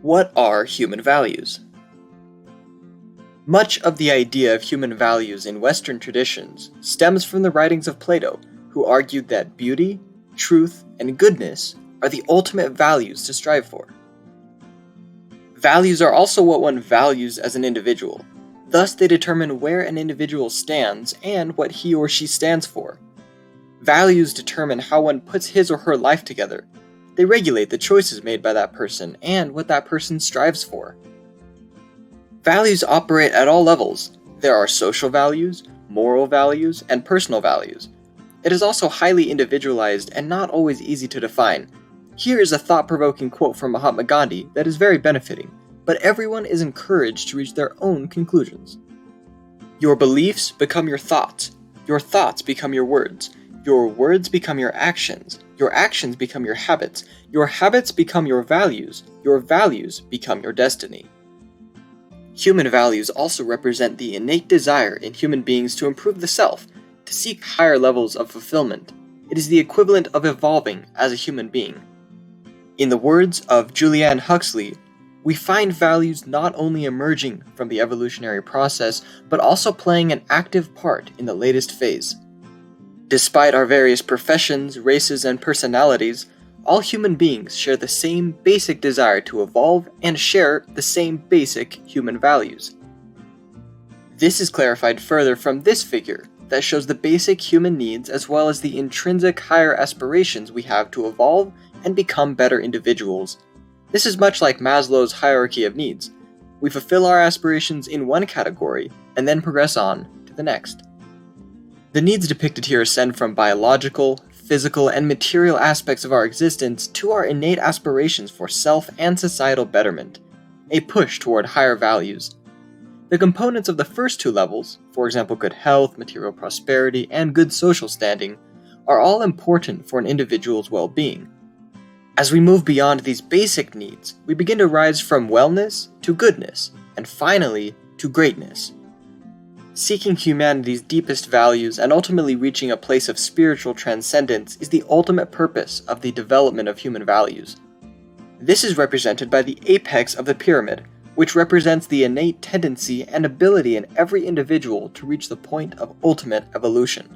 What are human values? Much of the idea of human values in Western traditions stems from the writings of Plato, who argued that beauty, truth, and goodness are the ultimate values to strive for. Values are also what one values as an individual. Thus, they determine where an individual stands and what he or she stands for. Values determine how one puts his or her life together. They regulate the choices made by that person and what that person strives for. Values operate at all levels. There are social values, moral values, and personal values. It is also highly individualized and not always easy to define. Here is a thought-provoking quote from Mahatma Gandhi that is very benefiting, but everyone is encouraged to reach their own conclusions. Your beliefs become your thoughts become your words become your actions become your habits become your values become your destiny. Human values also represent the innate desire in human beings to improve the self, to seek higher levels of fulfillment. It is the equivalent of evolving as a human being. In the words of Julianne Huxley, we find values not only emerging from the evolutionary process, but also playing an active part in the latest phase. Despite our various professions, races, and personalities, all human beings share the same basic desire to evolve and share the same basic human values. This is clarified further from this figure that shows the basic human needs as well as the intrinsic higher aspirations we have to evolve and become better individuals. This is much like Maslow's hierarchy of needs. We fulfill our aspirations in one category and then progress on to the next. The needs depicted here ascend from biological, physical, and material aspects of our existence to our innate aspirations for self and societal betterment, a push toward higher values. The components of the first two levels, for example good health, material prosperity, and good social standing, are all important for an individual's well-being. As we move beyond these basic needs, we begin to rise from wellness to goodness, and finally to greatness. Seeking humanity's deepest values and ultimately reaching a place of spiritual transcendence is the ultimate purpose of the development of human values. This is represented by the apex of the pyramid, which represents the innate tendency and ability in every individual to reach the point of ultimate evolution.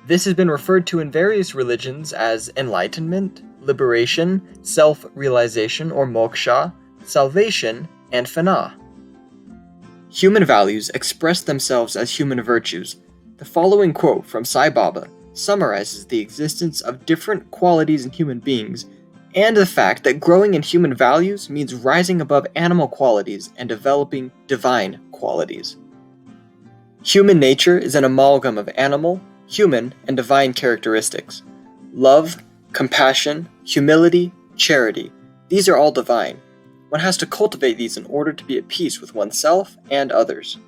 This has been referred to in various religions as enlightenment, liberation, self-realization or moksha, salvation, and fana. Human values express themselves as human virtues. The following quote from Sai Baba summarizes the existence of different qualities in human beings and the fact that growing in human values means rising above animal qualities and developing divine qualities. Human nature is an amalgam of animal, human, and divine characteristics. Love, compassion, humility, charity, these are all divine. One has to cultivate these in order to be at peace with oneself and others.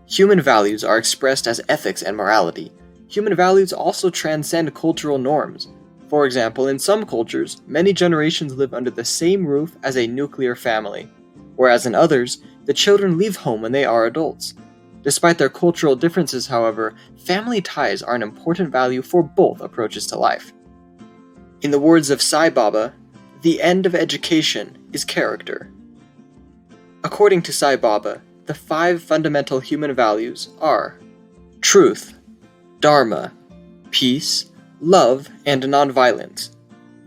Human values are expressed as ethics and morality. Human values also transcend cultural norms. For example, in some cultures, many generations live under the same roof as a nuclear family, whereas in others, the children leave home when they are adults. Despite their cultural differences, however, family ties are an important value for both approaches to life. In the words of Sai Baba, the end of education is character. According to Sai Baba, the 5 fundamental human values are truth, dharma, peace, love, and nonviolence.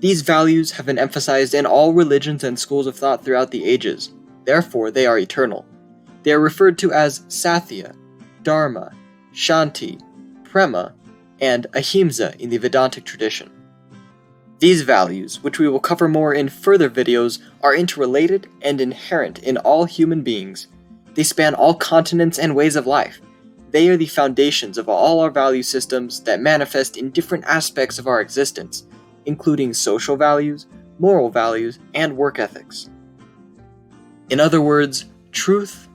These values have been emphasized in all religions and schools of thought throughout the ages. Therefore, they are eternal. They are referred to as Sathya, Dharma, Shanti, Prema, and Ahimsa in the Vedantic tradition. These values, which we will cover more in further videos, are interrelated and inherent in all human beings. They span all continents and ways of life. They are the foundations of all our value systems that manifest in different aspects of our existence, including social values, moral values, and work ethics. In other words, truth,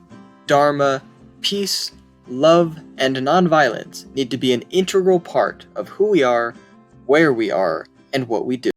dharma, peace, love, and nonviolence need to be an integral part of who we are, where we are, and what we do.